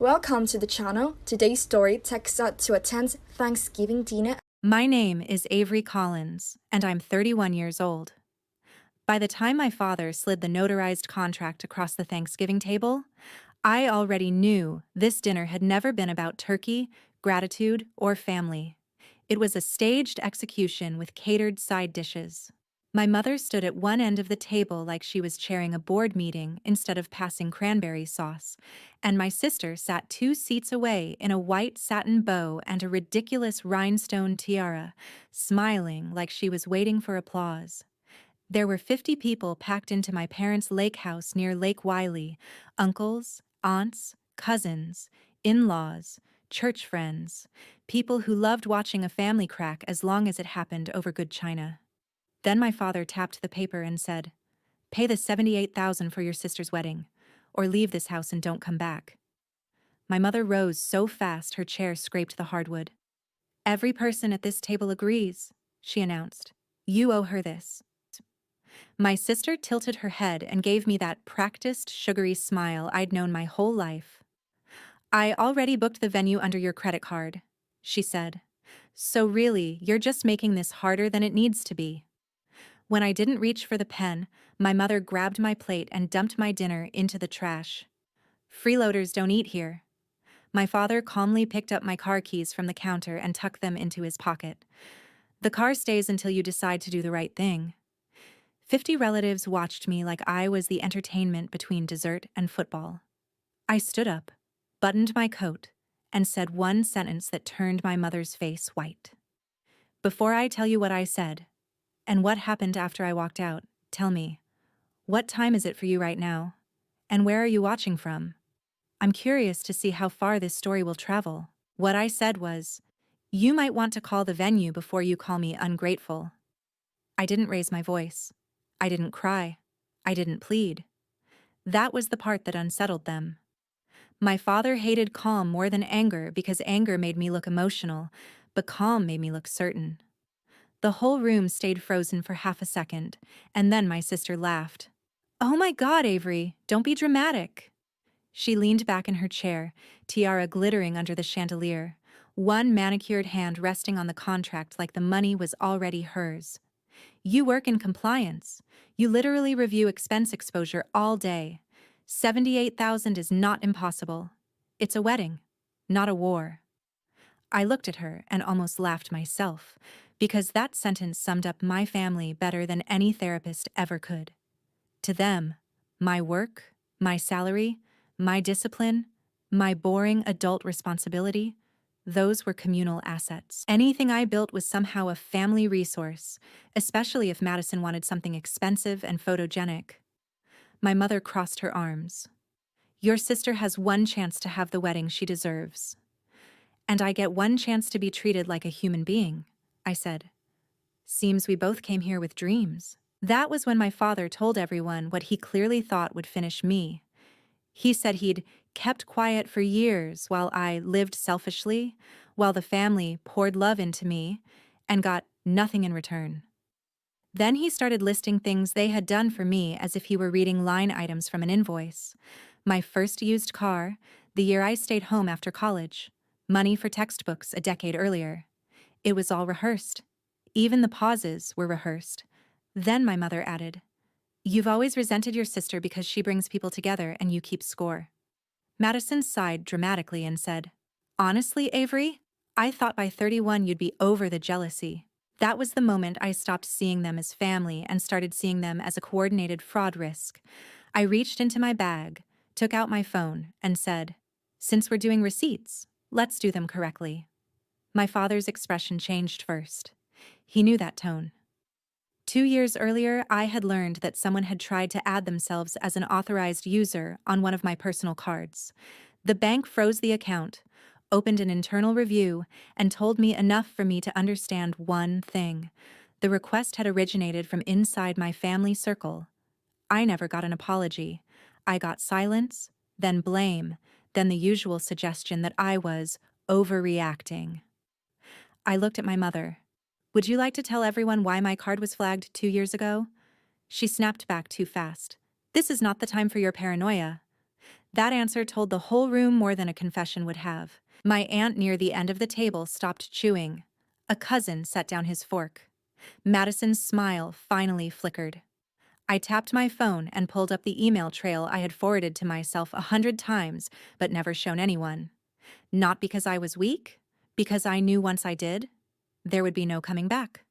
Welcome to the channel. Today's story takes us to attend Thanksgiving dinner. My name is Avery Collins, and I'm 31 years old. By the time my father slid the notarized contract across the Thanksgiving table, I already knew this dinner had never been about turkey, gratitude, or family. It was a staged execution with catered side dishes. My mother stood at one end of the table like she was chairing a board meeting instead of passing cranberry sauce, and my sister sat 2 seats away in a white satin bow and a ridiculous rhinestone tiara, smiling like she was waiting for applause. There were 50 people packed into my parents' lake house near Lake Wylie: uncles, aunts, cousins, in-laws, church friends, people who loved watching a family crack as long as it happened over good china. Then my father tapped the paper and said, "Pay the $78,000 for your sister's wedding, or leave this house and don't come back." My mother rose so fast her chair scraped the hardwood. "Every person at this table agrees," she announced. "You owe her this." My sister tilted her head and gave me that practiced, sugary smile I'd known my whole life. "I already booked the venue under your credit card," she said. "So really, you're just making this harder than it needs to be." When I didn't reach for the pen, my mother grabbed my plate and dumped my dinner into the trash. "Freeloaders don't eat here." My father calmly picked up my car keys from the counter and tucked them into his pocket. "The car stays until you decide to do the right thing." 50 relatives watched me like I was the entertainment between dessert and football. I stood up, buttoned my coat, and said one sentence that turned my mother's face white. "Before I tell you what I said, and what happened after I walked out, tell me, what time is it for you right now? And where are you watching from? I'm curious to see how far this story will travel." What I said was, "You might want to call the venue before you call me ungrateful." I didn't raise my voice. I didn't cry. I didn't plead. That was the part that unsettled them. My father hated calm more than anger because anger made me look emotional, but calm made me look certain. The whole room stayed frozen for half a second, and then my sister laughed. "Oh my God, Avery, don't be dramatic." She leaned back in her chair, tiara glittering under the chandelier, one manicured hand resting on the contract like the money was already hers. "You work in compliance. You literally review expense exposure all day. 78,000 is not impossible. It's a wedding, not a war." I looked at her and almost laughed myself, because that sentence summed up my family better than any therapist ever could. To them, my work, my salary, my discipline, my boring adult responsibility, those were communal assets. Anything I built was somehow a family resource, especially if Madison wanted something expensive and photogenic. My mother crossed her arms. "Your sister has one chance to have the wedding she deserves. And I get one chance to be treated like a human being," I said. "Seems we both came here with dreams." That was when my father told everyone what he clearly thought would finish me. He said he'd kept quiet for years while I lived selfishly, while the family poured love into me and got nothing in return. Then he started listing things they had done for me as if he were reading line items from an invoice. My first used car, the year I stayed home after college, money for textbooks a decade earlier. It was all rehearsed. Even the pauses were rehearsed. Then my mother added, "You've always resented your sister because she brings people together and you keep score." Madison sighed dramatically and said, "Honestly, Avery, I thought by 31 you'd be over the jealousy." That was the moment I stopped seeing them as family and started seeing them as a coordinated fraud risk. I reached into my bag, took out my phone, and said, "Since we're doing receipts, let's do them correctly." My father's expression changed first. He knew that tone. 2 years earlier, I had learned that someone had tried to add themselves as an authorized user on one of my personal cards. The bank froze the account, opened an internal review, and told me enough for me to understand one thing. The request had originated from inside my family circle. I never got an apology. I got silence, then blame, then the usual suggestion that I was overreacting. I looked at my mother. "Would you like to tell everyone why my card was flagged 2 years ago?" She snapped back too fast. "This is not the time for your paranoia." That answer told the whole room more than a confession would have. My aunt near the end of the table stopped chewing. A cousin set down his fork. Madison's smile finally flickered. I tapped my phone and pulled up the email trail I had forwarded to myself 100 times but never shown anyone. Not because I was weak, because I knew once I did, there would be no coming back.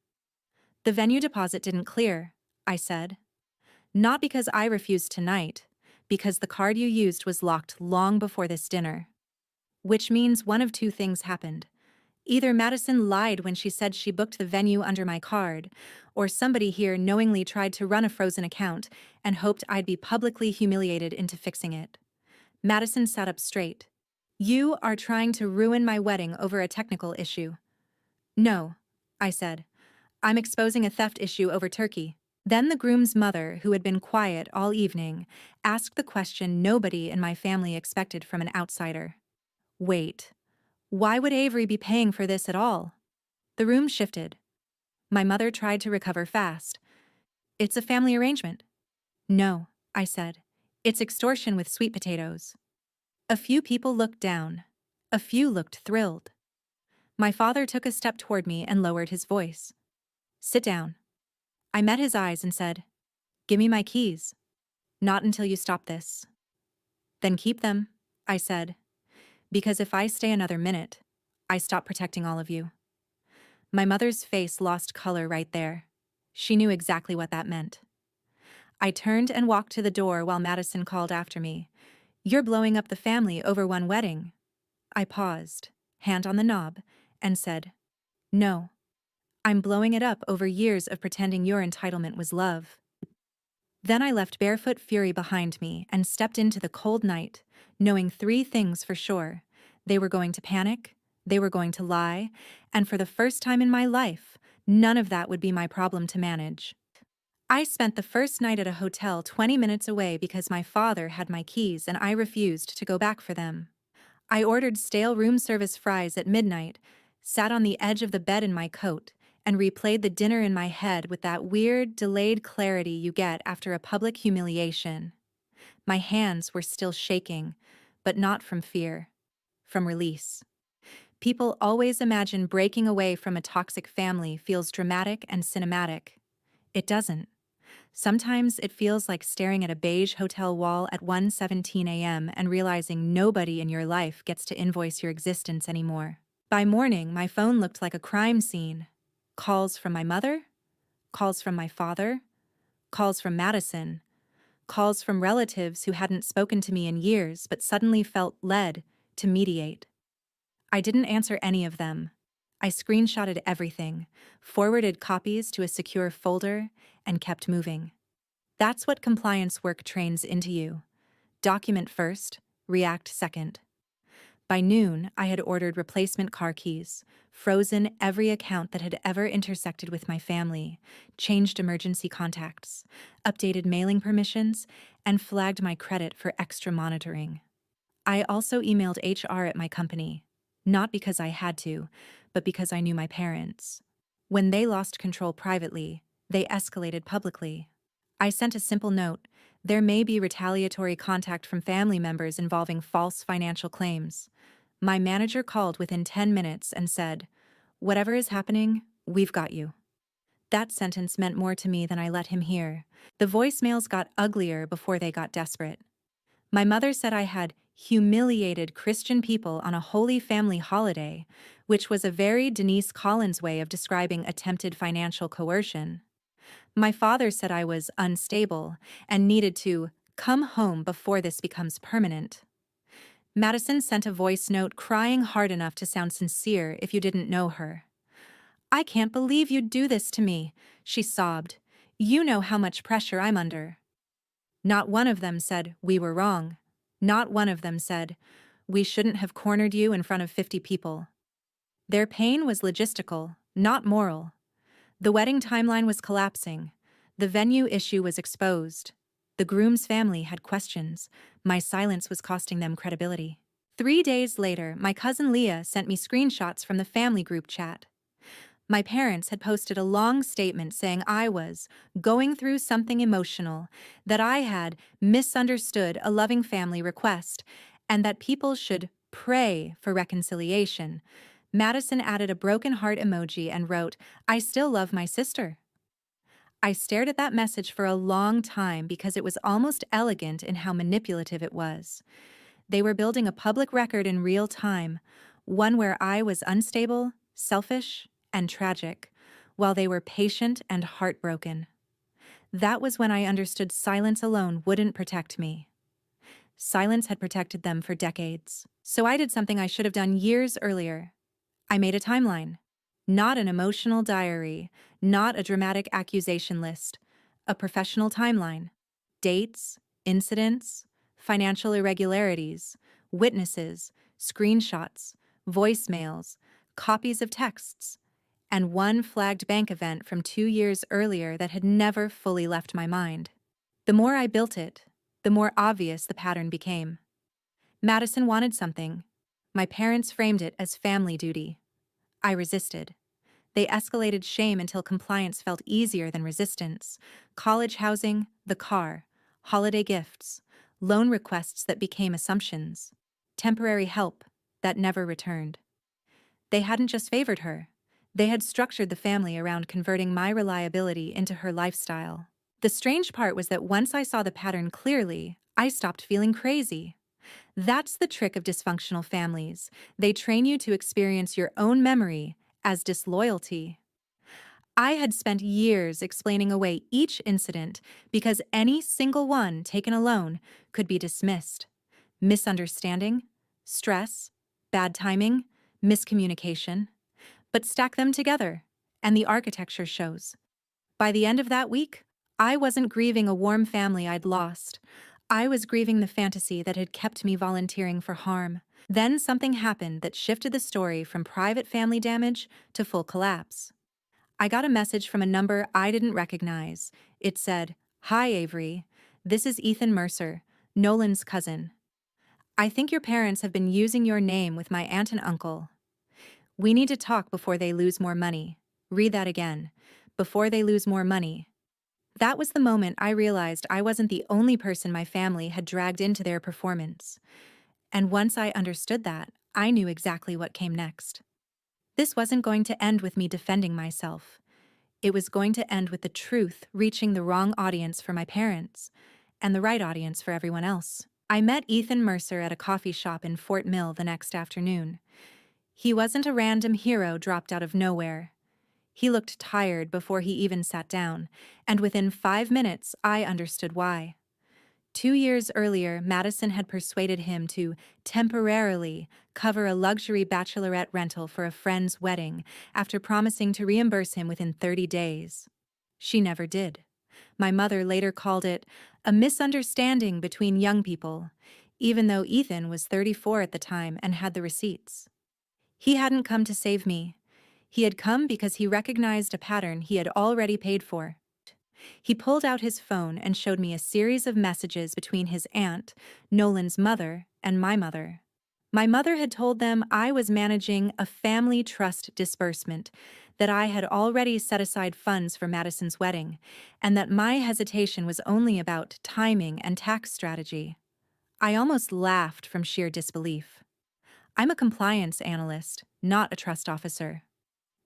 The venue deposit didn't clear, I said. Not because I refused tonight, because the card you used was locked long before this dinner. Which means one of two things happened. Either Madison lied when she said she booked the venue under my card, or somebody here knowingly tried to run a frozen account and hoped I'd be publicly humiliated into fixing it. Madison sat up straight. You are trying to ruin my wedding over a technical issue. No, I said. I'm exposing a theft issue over turkey. Then the groom's mother, who had been quiet all evening, asked the question nobody in my family expected from an outsider. Wait, why would Avery be paying for this at all? The room shifted. My mother tried to recover fast. It's a family arrangement. No, I said. It's extortion with sweet potatoes. A few people looked down. A few looked thrilled. My father took a step toward me and lowered his voice. Sit down. I met his eyes and said, Give me my keys. Not until you stop this. Then keep them, I said, because if I stay another minute, I stop protecting all of you. My mother's face lost color right there. She knew exactly what that meant. I turned and walked to the door while Madison called after me. You're blowing up the family over one wedding. I paused, hand on the knob, and said, No. I'm blowing it up over years of pretending your entitlement was love. Then I left barefoot fury behind me and stepped into the cold night, knowing three things for sure. They were going to panic, they were going to lie, and for the first time in my life, none of that would be my problem to manage. I spent the first night at a hotel 20 minutes away because my father had my keys and I refused to go back for them. I ordered stale room service fries at midnight, sat on the edge of the bed in my coat, and replayed the dinner in my head with that weird, delayed clarity you get after a public humiliation. My hands were still shaking, but not from fear, from release. People always imagine breaking away from a toxic family feels dramatic and cinematic. It doesn't. Sometimes it feels like staring at a beige hotel wall at 1:17 a.m. and realizing nobody in your life gets to invoice your existence anymore. By morning, my phone looked like a crime scene. Calls from my mother, calls from my father, calls from Madison, calls from relatives who hadn't spoken to me in years but suddenly felt led to mediate. I didn't answer any of them. I screenshotted everything, forwarded copies to a secure folder, and kept moving. That's what compliance work trains into you. Document first, react second. By noon, I had ordered replacement car keys, frozen every account that had ever intersected with my family, changed emergency contacts, updated mailing permissions, and flagged my credit for extra monitoring. I also emailed HR at my company, not because I had to, but because I knew my parents. When they lost control privately, they escalated publicly. I sent a simple note. There may be retaliatory contact from family members involving false financial claims. My manager called within 10 minutes and said, Whatever is happening, we've got you. That sentence meant more to me than I let him hear. The voicemails got uglier before they got desperate. My mother said I had humiliated Christian people on a Holy Family holiday, which was a very Denise Collins way of describing attempted financial coercion. My father said I was unstable and needed to come home before this becomes permanent. Madison sent a voice note crying hard enough to sound sincere if you didn't know her. I can't believe you'd do this to me, she sobbed. You know how much pressure I'm under. Not one of them said, we were wrong. Not one of them said, we shouldn't have cornered you in front of 50 people. Their pain was logistical, not moral. The wedding timeline was collapsing. The venue issue was exposed. The groom's family had questions. My silence was costing them credibility. 3 days later, my cousin Leah sent me screenshots from the family group chat. My parents had posted a long statement saying I was going through something emotional, that I had misunderstood a loving family request, and that people should pray for reconciliation. Madison added a broken heart emoji and wrote, "I still love my sister." I stared at that message for a long time because it was almost elegant in how manipulative it was. They were building a public record in real time, one where I was unstable, selfish, and tragic, while they were patient and heartbroken. That was when I understood silence alone wouldn't protect me. Silence had protected them for decades. So I did something I should have done years earlier. I made a timeline. Not an emotional diary, not a dramatic accusation list, a professional timeline. Dates, incidents, financial irregularities, witnesses, screenshots, voicemails, copies of texts, and one flagged bank event from 2 years earlier that had never fully left my mind. The more I built it, the more obvious the pattern became. Madison wanted something. My parents framed it as family duty. I resisted. They escalated shame until compliance felt easier than resistance. College housing, the car, holiday gifts, loan requests that became assumptions, temporary help that never returned. They hadn't just favored her. They had structured the family around converting my reliability into her lifestyle. The strange part was that once I saw the pattern clearly, I stopped feeling crazy. That's the trick of dysfunctional families. They train you to experience your own memory as disloyalty. I had spent years explaining away each incident because any single one taken alone could be dismissed. Misunderstanding, stress, bad timing, miscommunication. But stack them together, and the architecture shows. By the end of that week, I wasn't grieving a warm family I'd lost. I was grieving the fantasy that had kept me volunteering for harm. Then something happened that shifted the story from private family damage to full collapse. I got a message from a number I didn't recognize. It said, "Hi, Avery. This is Ethan Mercer, Nolan's cousin. I think your parents have been using your name with my aunt and uncle. We need to talk before they lose more money." Read that again. Before they lose more money. That was the moment I realized I wasn't the only person my family had dragged into their performance. And once I understood that, I knew exactly what came next. This wasn't going to end with me defending myself. It was going to end with the truth reaching the wrong audience for my parents, and the right audience for everyone else. I met Ethan Mercer at a coffee shop in Fort Mill the next afternoon. He wasn't a random hero dropped out of nowhere. He looked tired before he even sat down, and within 5 minutes I understood why. 2 years earlier, Madison had persuaded him to temporarily cover a luxury bachelorette rental for a friend's wedding after promising to reimburse him within 30 days. She never did. My mother later called it a misunderstanding between young people, even though Ethan was 34 at the time and had the receipts. He hadn't come to save me. He had come because he recognized a pattern he had already paid for. He pulled out his phone and showed me a series of messages between his aunt, Nolan's mother, and my mother. My mother had told them I was managing a family trust disbursement, that I had already set aside funds for Madison's wedding, and that my hesitation was only about timing and tax strategy. I almost laughed from sheer disbelief. I'm a compliance analyst, not a trust officer.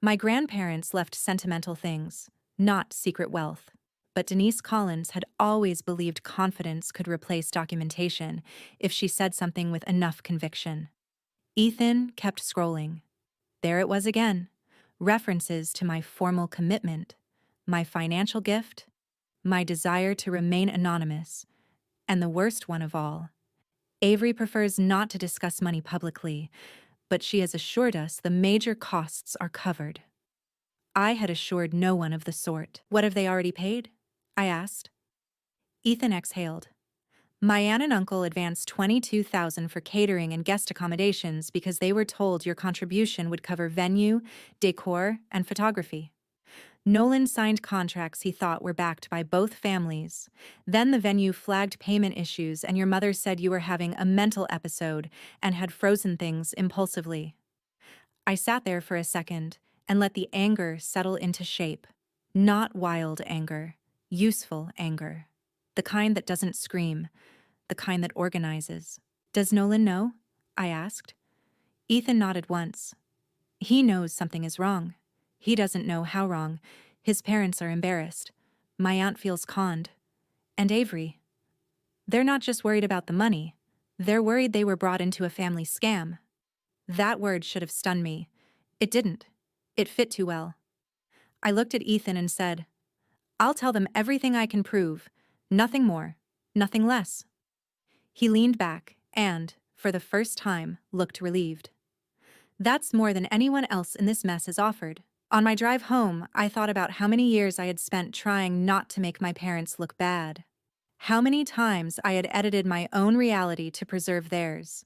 My grandparents left sentimental things, not secret wealth. But Denise Collins had always believed confidence could replace documentation if she said something with enough conviction. Ethan kept scrolling. There it was again. References to my formal commitment, my financial gift, my desire to remain anonymous, and the worst one of all. Avery prefers not to discuss money publicly, but she has assured us the major costs are covered. I had assured no one of the sort. What have they already paid? I asked. Ethan exhaled. My aunt and uncle advanced $22,000 for catering and guest accommodations because they were told your contribution would cover venue, decor, and photography. Nolan signed contracts he thought were backed by both families. Then the venue flagged payment issues and your mother said you were having a mental episode and had frozen things impulsively. I sat there for a second, and let the anger settle into shape. Not wild anger, useful anger. The kind that doesn't scream, the kind that organizes. Does Nolan know? I asked. Ethan nodded once. He knows something is wrong. He doesn't know how wrong. His parents are embarrassed. My aunt feels conned. And Avery. They're not just worried about the money. They're worried they were brought into a family scam. That word should have stunned me. It didn't. It fit too well. I looked at Ethan and said, I'll tell them everything I can prove. Nothing more. Nothing less. He leaned back and, for the first time, looked relieved. That's more than anyone else in this mess has offered. On my drive home, I thought about how many years I had spent trying not to make my parents look bad. How many times I had edited my own reality to preserve theirs.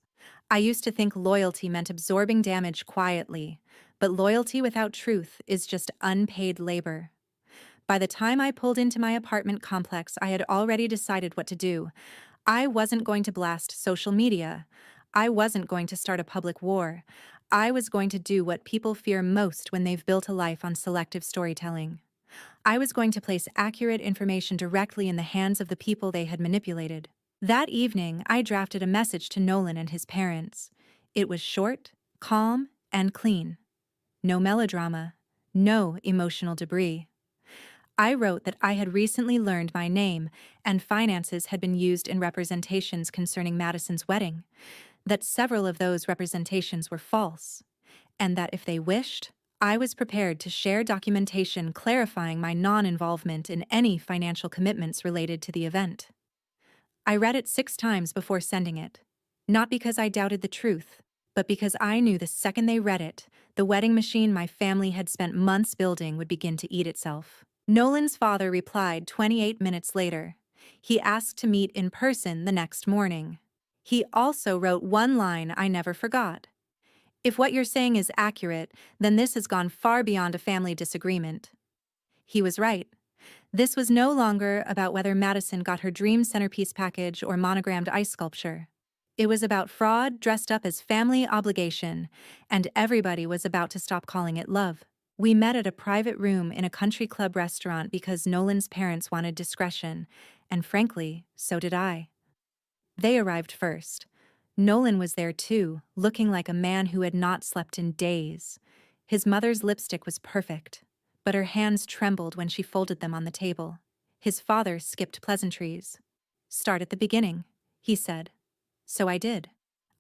I used to think loyalty meant absorbing damage quietly, but loyalty without truth is just unpaid labor. By the time I pulled into my apartment complex, I had already decided what to do. I wasn't going to blast social media. I wasn't going to start a public war. I was going to do what people fear most when they've built a life on selective storytelling. I was going to place accurate information directly in the hands of the people they had manipulated. That evening, I drafted a message to Nolan and his parents. It was short, calm, and clean. No melodrama, no emotional debris. I wrote that I had recently learned my name and finances had been used in representations concerning Madison's wedding, that several of those representations were false, and that if they wished, I was prepared to share documentation clarifying my non-involvement in any financial commitments related to the event. I read it 6 times before sending it, not because I doubted the truth, but because I knew the second they read it, the wedding machine my family had spent months building would begin to eat itself. Nolan's father replied 28 minutes later. He asked to meet in person the next morning. He also wrote one line I never forgot. If what you're saying is accurate, then this has gone far beyond a family disagreement. He was right. This was no longer about whether Madison got her dream centerpiece package or monogrammed ice sculpture. It was about fraud dressed up as family obligation, and everybody was about to stop calling it love. We met at a private room in a country club restaurant because Nolan's parents wanted discretion, and frankly, so did I. They arrived first. Nolan was there too, looking like a man who had not slept in days. His mother's lipstick was perfect, but her hands trembled when she folded them on the table. His father skipped pleasantries. Start at the beginning, he said. So I did.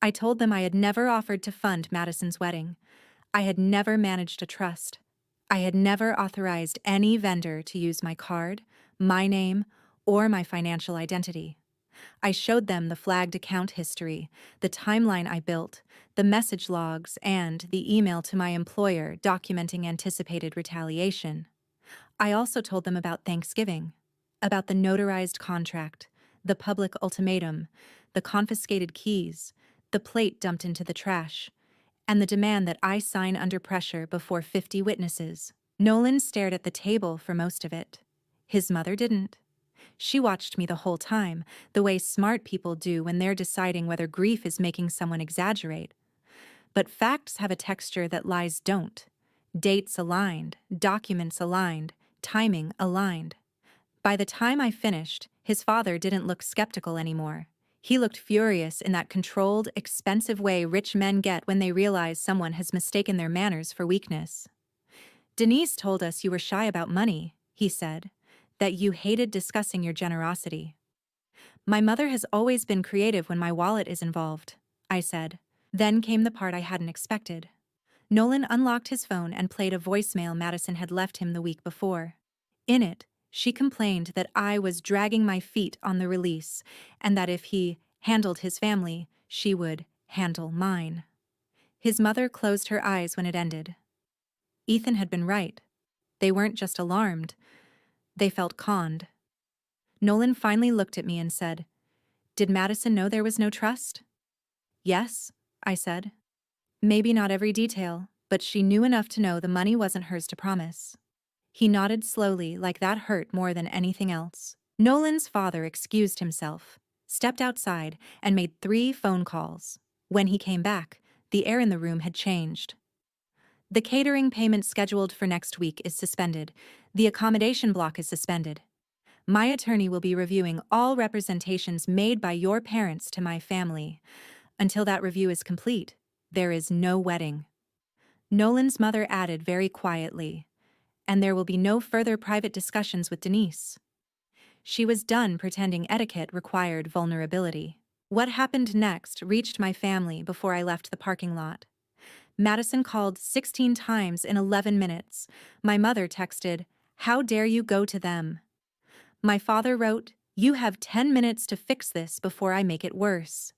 I told them I had never offered to fund Madison's wedding. I had never managed a trust. I had never authorized any vendor to use my card, my name, or my financial identity. I showed them the flagged account history, the timeline I built, the message logs, and the email to my employer documenting anticipated retaliation. I also told them about Thanksgiving, about the notarized contract, the public ultimatum, the confiscated keys, the plate dumped into the trash, and the demand that I sign under pressure before 50 witnesses. Nolan stared at the table for most of it. His mother didn't. She watched me the whole time, the way smart people do when they're deciding whether grief is making someone exaggerate. But facts have a texture that lies don't. Dates aligned, documents aligned, timing aligned. By the time I finished, his father didn't look skeptical anymore. He looked furious in that controlled, expensive way rich men get when they realize someone has mistaken their manners for weakness. Denise told us you were shy about money, he said, that you hated discussing your generosity. My mother has always been creative when my wallet is involved, I said. Then came the part I hadn't expected. Nolan unlocked his phone and played a voicemail Madison had left him the week before. In it, she complained that I was dragging my feet on the release, and that if he handled his family, she would handle mine. His mother closed her eyes when it ended. Ethan had been right. They weren't just alarmed. They felt conned. Nolan finally looked at me and said, "Did Madison know there was no trust?" "Yes," I said. "Maybe not every detail, but she knew enough to know the money wasn't hers to promise." He nodded slowly, like that hurt more than anything else. Nolan's father excused himself, stepped outside, and made 3 phone calls. When he came back, the air in the room had changed. The catering payment scheduled for next week is suspended. The accommodation block is suspended. My attorney will be reviewing all representations made by your parents to my family. Until that review is complete, there is no wedding. Nolan's mother added very quietly, and there will be no further private discussions with Denise. She was done pretending etiquette required vulnerability. What happened next reached my family before I left the parking lot. Madison called 16 times in 11 minutes. My mother texted, "How dare you go to them?" My father wrote, "You have 10 minutes to fix this before I make it worse."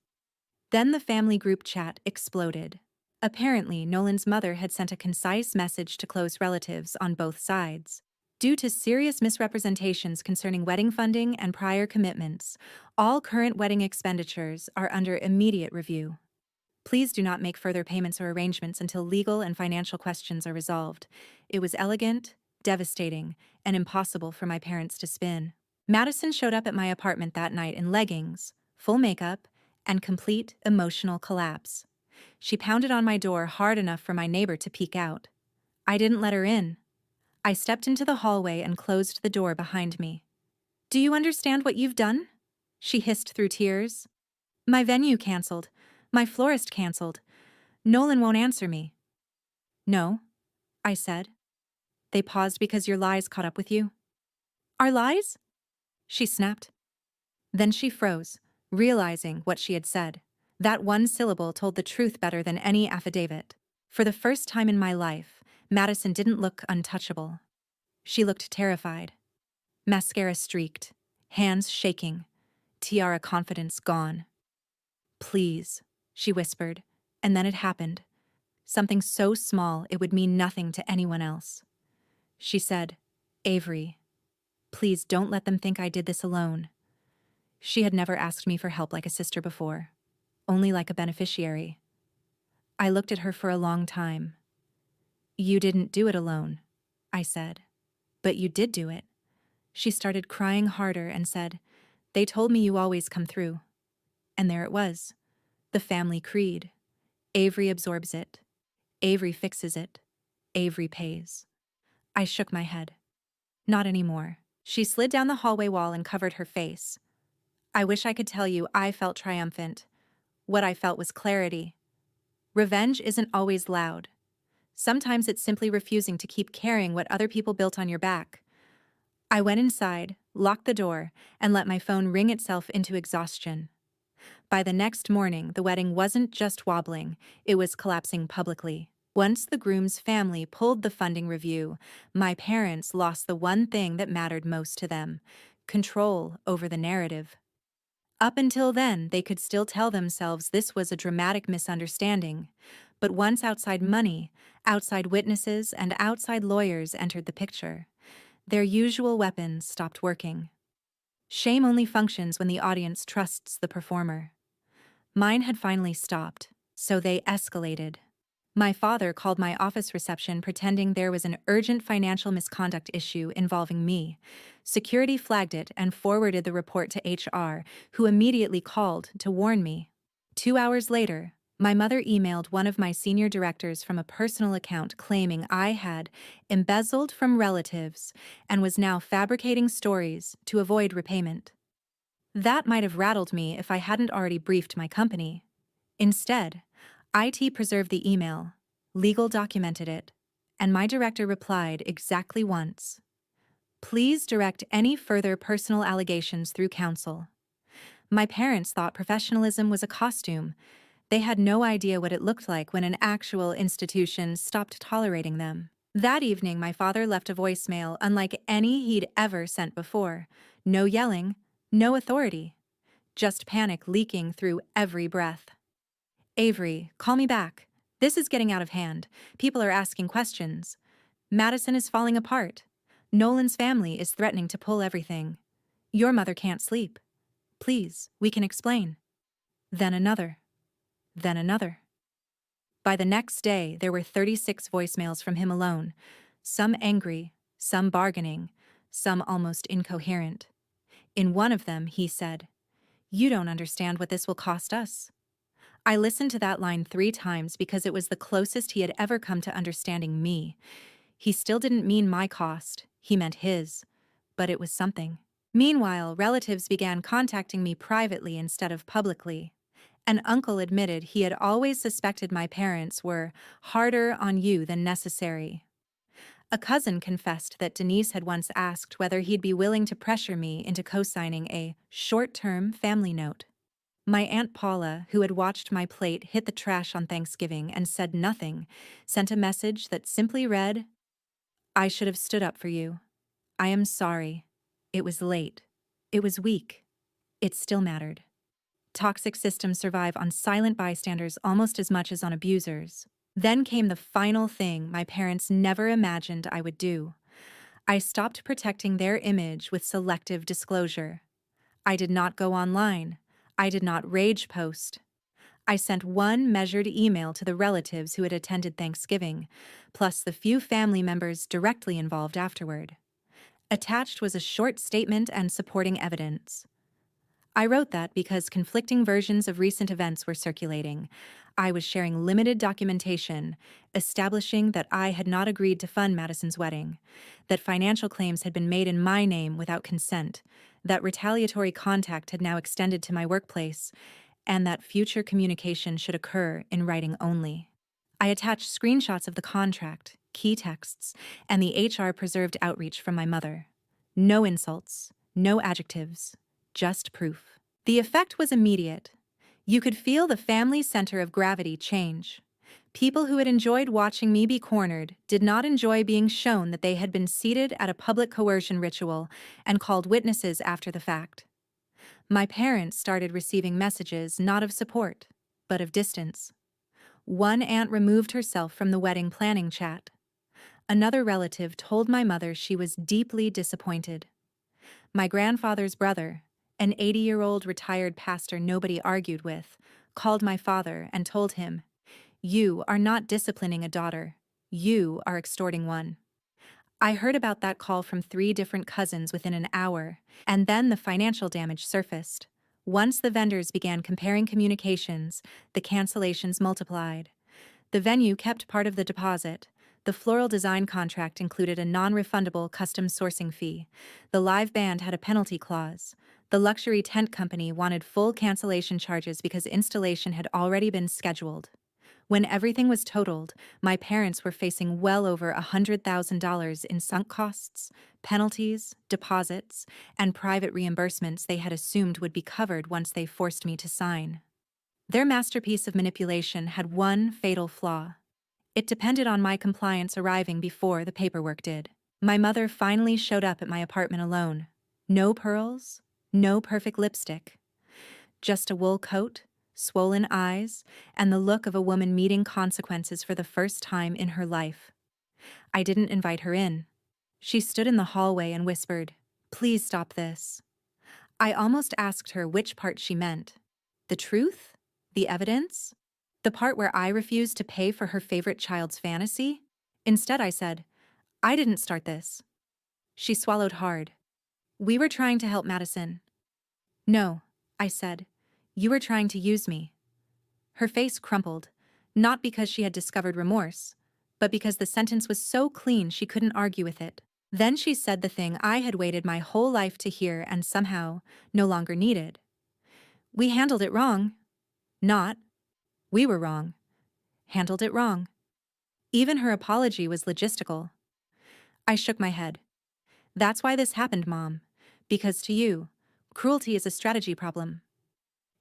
Then the family group chat exploded. Apparently, Nolan's mother had sent a concise message to close relatives on both sides. Due to serious misrepresentations concerning wedding funding and prior commitments, all current wedding expenditures are under immediate review. Please do not make further payments or arrangements until legal and financial questions are resolved. It was elegant, devastating, and impossible for my parents to spin. Madison showed up at my apartment that night in leggings, full makeup, and complete emotional collapse. She pounded on my door hard enough for my neighbor to peek out. I didn't let her in. I stepped into the hallway and closed the door behind me. "Do you understand what you've done?" she hissed through tears. "My venue canceled. My florist canceled. Nolan won't answer me." "No," I said. "They paused because your lies caught up with you." "Our lies?" she snapped. Then she froze, realizing what she had said. That one syllable told the truth better than any affidavit. For the first time in my life, Madison didn't look untouchable. She looked terrified. Mascara streaked, hands shaking, tiara confidence gone. "Please," she whispered, and then it happened. Something so small it would mean nothing to anyone else. She said, "Avery, please don't let them think I did this alone." She had never asked me for help like a sister before, only like a beneficiary. I looked at her for a long time. "You didn't do it alone," I said. "But you did do it." She started crying harder and said, "They told me you always come through." And there it was, the family creed. Avery absorbs it. Avery fixes it. Avery pays. I shook my head. "Not anymore." She slid down the hallway wall and covered her face. "I wish I could tell you I felt triumphant. What I felt was clarity. Revenge isn't always loud. Sometimes it's simply refusing to keep carrying what other people built on your back." I went inside, locked the door, and let my phone ring itself into exhaustion. By the next morning, the wedding wasn't just wobbling, it was collapsing publicly. Once the groom's family pulled the funding review, my parents lost the one thing that mattered most to them: control over the narrative. Up until then, they could still tell themselves this was a dramatic misunderstanding. But once outside money, outside witnesses, and outside lawyers entered the picture, their usual weapons stopped working. Shame only functions when the audience trusts the performer. Mine had finally stopped, so they escalated. My father called my office reception pretending there was an urgent financial misconduct issue involving me. Security flagged it and forwarded the report to HR, who immediately called to warn me. 2 hours later, my mother emailed one of my senior directors from a personal account claiming I had embezzled from relatives and was now fabricating stories to avoid repayment. That might have rattled me if I hadn't already briefed my company. Instead, IT preserved the email, legal documented it, and my director replied exactly once: "Please direct any further personal allegations through counsel." My parents thought professionalism was a costume. They had no idea what it looked like when an actual institution stopped tolerating them. That evening, my father left a voicemail unlike any he'd ever sent before. No yelling, no authority, just panic leaking through every breath. "Avery, call me back. This is getting out of hand. People are asking questions. Madison is falling apart. Nolan's family is threatening to pull everything. Your mother can't sleep. Please, we can explain." Then another. Then another. By the next day, there were 36 voicemails from him alone, some angry, some bargaining, some almost incoherent. In one of them, he said, "You don't understand what this will cost us." I listened to that line 3 times because it was the closest he had ever come to understanding me. He still didn't mean my cost, he meant his. But it was something. Meanwhile, relatives began contacting me privately instead of publicly. An uncle admitted he had always suspected my parents were harder on you than necessary. A cousin confessed that Denise had once asked whether he'd be willing to pressure me into co-signing a short-term family note. My Aunt Paula, who had watched my plate hit the trash on Thanksgiving and said nothing, sent a message that simply read, "I should have stood up for you. I am sorry. It was late. It was weak. It still mattered." Toxic systems survive on silent bystanders almost as much as on abusers. Then came the final thing my parents never imagined I would do. I stopped protecting their image with selective disclosure. I did not go online. I did not rage post. I sent one measured email to the relatives who had attended Thanksgiving, plus the few family members directly involved afterward. Attached was a short statement and supporting evidence. I wrote that because conflicting versions of recent events were circulating. I was sharing limited documentation, establishing that I had not agreed to fund Madison's wedding, that financial claims had been made in my name without consent, that retaliatory contact had now extended to my workplace, and that future communication should occur in writing only. I attached screenshots of the contract, key texts, and the HR-preserved outreach from my mother. No insults, no adjectives, just proof. The effect was immediate. You could feel the family center of gravity change. People who had enjoyed watching me be cornered did not enjoy being shown that they had been seated at a public coercion ritual and called witnesses after the fact. My parents started receiving messages not of support, but of distance. One aunt removed herself from the wedding planning chat. Another relative told my mother she was deeply disappointed. My grandfather's brother, an 80-year-old retired pastor nobody argued with, called my father and told him, "You are not disciplining a daughter. You are extorting one." I heard about that call from 3 different cousins within an hour, and then the financial damage surfaced. Once the vendors began comparing communications, the cancellations multiplied. The venue kept part of the deposit. The floral design contract included a non-refundable custom sourcing fee. The live band had a penalty clause. The luxury tent company wanted full cancellation charges because installation had already been scheduled. When everything was totaled, my parents were facing well over $100,000 in sunk costs, penalties, deposits, and private reimbursements they had assumed would be covered once they forced me to sign. Their masterpiece of manipulation had one fatal flaw. It depended on my compliance arriving before the paperwork did. My mother finally showed up at my apartment alone. No pearls, no perfect lipstick. Just a wool coat, swollen eyes, and the look of a woman meeting consequences for the first time in her life. I didn't invite her in. She stood in the hallway and whispered, "Please stop this." I almost asked her which part she meant. The truth? The evidence? The part where I refused to pay for her favorite child's fantasy? Instead, I said, "I didn't start this." She swallowed hard. "We were trying to help Madison." "No," I said. "You were trying to use me." Her face crumpled, not because she had discovered remorse, but because the sentence was so clean she couldn't argue with it. Then she said the thing I had waited my whole life to hear and somehow no longer needed. "We handled it wrong." Not, "We were wrong." Handled it wrong. Even her apology was logistical. I shook my head. "That's why this happened, Mom. Because to you, cruelty is a strategy problem."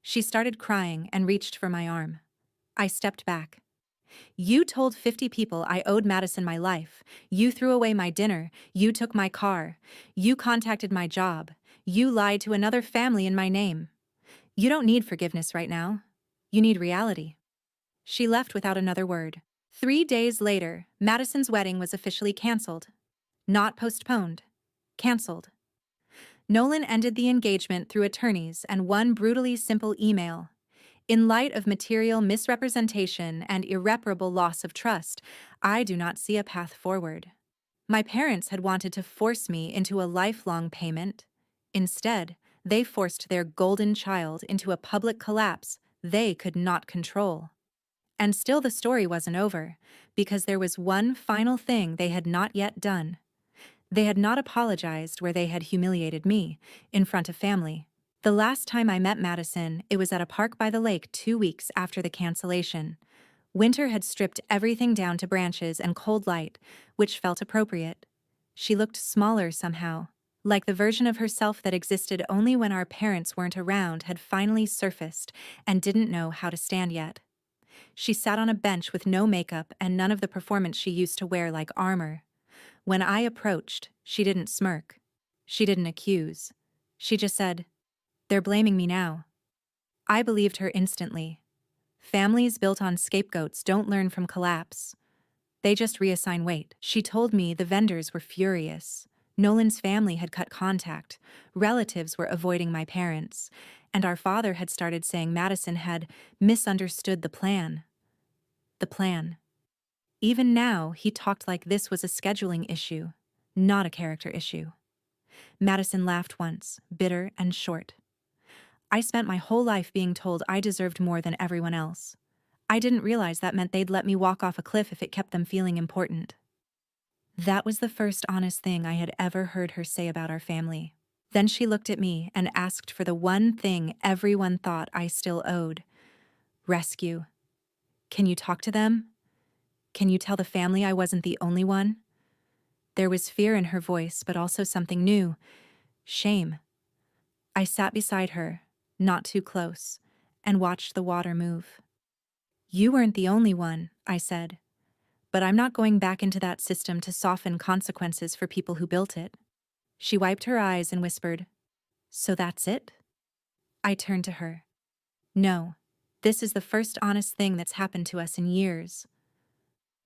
She started crying and reached for my arm. I stepped back. "You told 50 people I owed Madison my life. You threw away my dinner. You took my car. You contacted my job. You lied to another family in my name. You don't need forgiveness right now. You need reality." She left without another word. 3 days later, Madison's wedding was officially canceled. Not postponed. Canceled. Nolan ended the engagement through attorneys and one brutally simple email. "In light of material misrepresentation and irreparable loss of trust, I do not see a path forward." My parents had wanted to force me into a lifelong payment. Instead, they forced their golden child into a public collapse they could not control. And still the story wasn't over, because there was one final thing they had not yet done. They had not apologized where they had humiliated me, in front of family. The last time I met Madison, it was at a park by the lake 2 weeks after the cancellation. Winter had stripped everything down to branches and cold light, which felt appropriate. She looked smaller somehow, like the version of herself that existed only when our parents weren't around had finally surfaced and didn't know how to stand yet. She sat on a bench with no makeup and none of the performance she used to wear like armor. When I approached, she didn't smirk. She didn't accuse. She just said, "They're blaming me now." I believed her instantly. Families built on scapegoats don't learn from collapse. They just reassign weight. She told me the vendors were furious. Nolan's family had cut contact. Relatives were avoiding my parents. And our father had started saying Madison had misunderstood the plan. The plan. Even now, he talked like this was a scheduling issue, not a character issue. Madison laughed once, bitter and short. I spent my whole life being told I deserved more than everyone else. I didn't realize that meant they'd let me walk off a cliff if it kept them feeling important. That was the first honest thing I had ever heard her say about our family. Then she looked at me and asked for the one thing everyone thought I still owed. Rescue. Can you talk to them? Can you tell the family I wasn't the only one? There was fear in her voice, but also something new. Shame. I sat beside her, not too close, and watched the water move. You weren't the only one, I said. But I'm not going back into that system to soften consequences for people who built it. She wiped her eyes and whispered, "So that's it?" I turned to her. No, this is the first honest thing that's happened to us in years.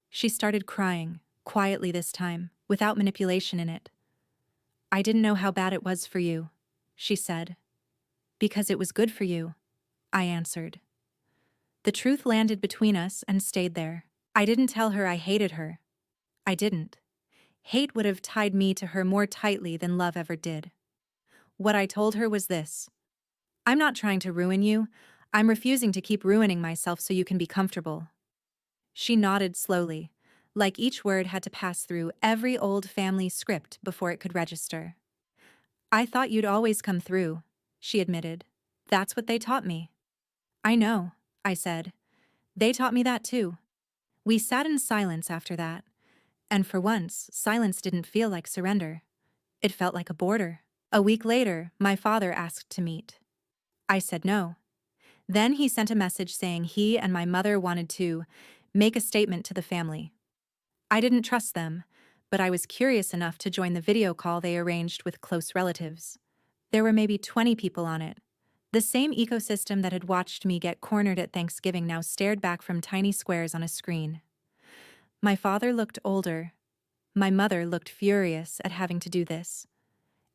She started crying, quietly this time, without manipulation in it. I didn't know how bad it was for you, she said. Because it was good for you, I answered. The truth landed between us and stayed there. I didn't tell her I hated her. I didn't. Hate would have tied me to her more tightly than love ever did. What I told her was this: I'm not trying to ruin you. I'm refusing to keep ruining myself so you can be comfortable. She nodded slowly, like each word had to pass through every old family script before it could register. I thought you'd always come through, she admitted. That's what they taught me. I know, I said. They taught me that too. We sat in silence after that, and for once, silence didn't feel like surrender. It felt like a border. A week later, my father asked to meet. I said no. Then he sent a message saying he and my mother wanted to make a statement to the family. I didn't trust them, but I was curious enough to join the video call they arranged with close relatives. There were maybe 20 people on it. The same ecosystem that had watched me get cornered at Thanksgiving now stared back from tiny squares on a screen. My father looked older. My mother looked furious at having to do this.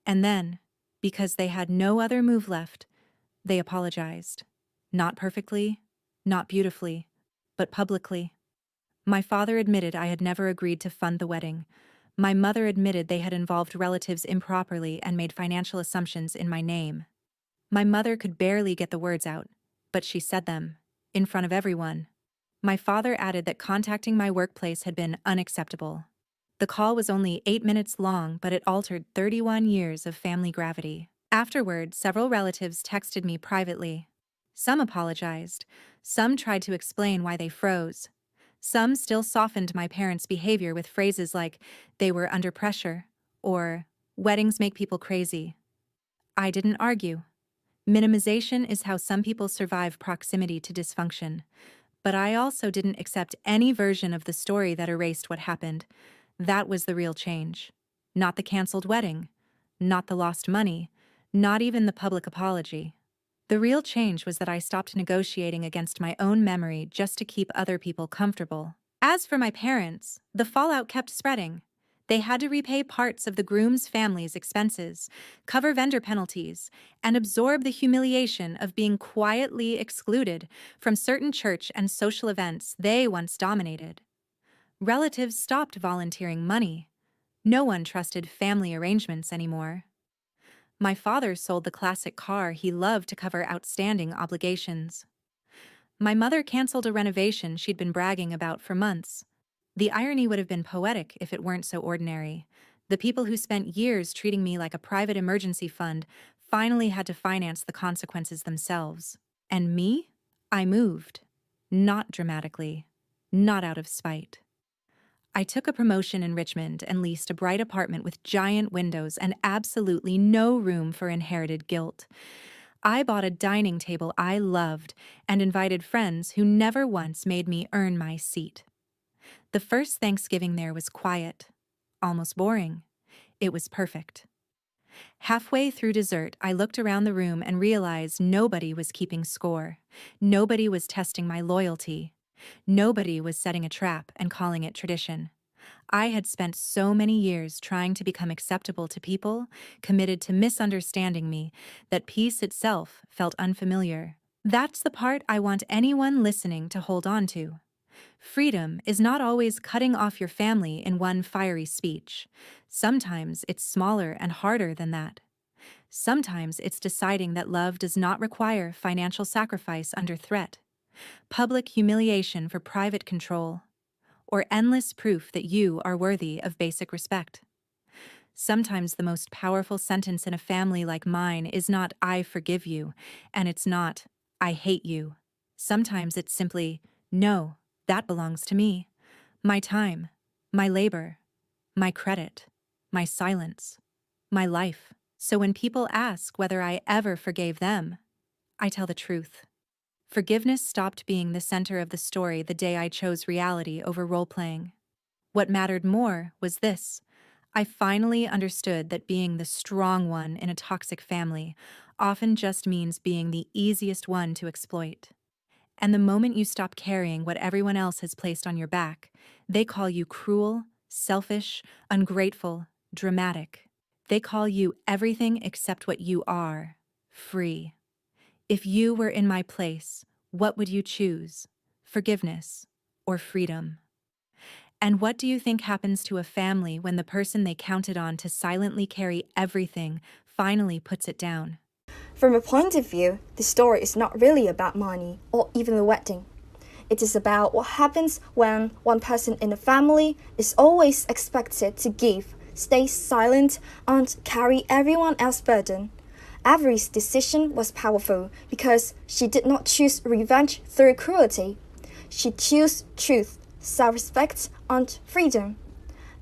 And then, because they had no other move left, they apologized. Not perfectly, not beautifully, but publicly. My father admitted I had never agreed to fund the wedding. My mother admitted they had involved relatives improperly and made financial assumptions in my name. My mother could barely get the words out, but she said them, in front of everyone. My father added that contacting my workplace had been unacceptable. The call was only 8 minutes long, but it altered 31 years of family gravity. Afterward, several relatives texted me privately. Some apologized. Some tried to explain why they froze. Some still softened my parents' behavior with phrases like, "They were under pressure," or, "Weddings make people crazy." I didn't argue. Minimization is how some people survive proximity to dysfunction. But I also didn't accept any version of the story that erased what happened. That was the real change. Not the canceled wedding. Not the lost money. Not even the public apology. The real change was that I stopped negotiating against my own memory just to keep other people comfortable. As for my parents, the fallout kept spreading. They had to repay parts of the groom's family's expenses, cover vendor penalties, and absorb the humiliation of being quietly excluded from certain church and social events they once dominated. Relatives stopped volunteering money. No one trusted family arrangements anymore. My father sold the classic car he loved to cover outstanding obligations. My mother canceled a renovation she'd been bragging about for months. The irony would have been poetic if it weren't so ordinary. The people who spent years treating me like a private emergency fund finally had to finance the consequences themselves. And me? I moved. Not dramatically. Not out of spite. I took a promotion in Richmond and leased a bright apartment with giant windows and absolutely no room for inherited guilt. I bought a dining table I loved and invited friends who never once made me earn my seat. The first Thanksgiving there was quiet, almost boring. It was perfect. Halfway through dessert, I looked around the room and realized nobody was keeping score. Nobody was testing my loyalty. Nobody was setting a trap and calling it tradition. I had spent so many years trying to become acceptable to people, committed to misunderstanding me, that peace itself felt unfamiliar. That's the part I want anyone listening to hold on to. Freedom is not always cutting off your family in one fiery speech. Sometimes it's smaller and harder than that. Sometimes it's deciding that love does not require financial sacrifice under threat, public humiliation for private control, or endless proof that you are worthy of basic respect. Sometimes the most powerful sentence in a family like mine is not "I forgive you," and it's not "I hate you." Sometimes it's simply "No, that belongs to me. My time, my labor, my credit, my silence, my life." So when people ask whether I ever forgave them, I tell the truth. Forgiveness stopped being the center of the story the day I chose reality over role-playing. What mattered more was this: I finally understood that being the strong one in a toxic family often just means being the easiest one to exploit. And the moment you stop carrying what everyone else has placed on your back, they call you cruel, selfish, ungrateful, dramatic. They call you everything except what you are: free. If you were in my place, what would you choose? Forgiveness or freedom? And what do you think happens to a family when the person they counted on to silently carry everything finally puts it down? From a point of view, the story is not really about money or even the wedding. It is about what happens when one person in a family is always expected to give, stay silent, and carry everyone else's burden. Avery's decision was powerful because she did not choose revenge through cruelty. She chose truth, self-respect, and freedom.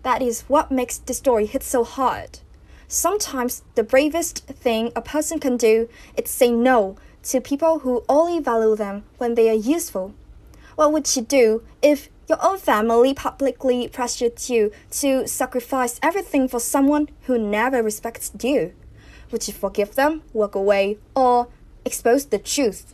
That is what makes the story hit so hard. Sometimes the bravest thing a person can do is say no to people who only value them when they are useful. What would you do if your own family publicly pressured you to sacrifice everything for someone who never respects you? Would you forgive them, walk away, or expose the truth?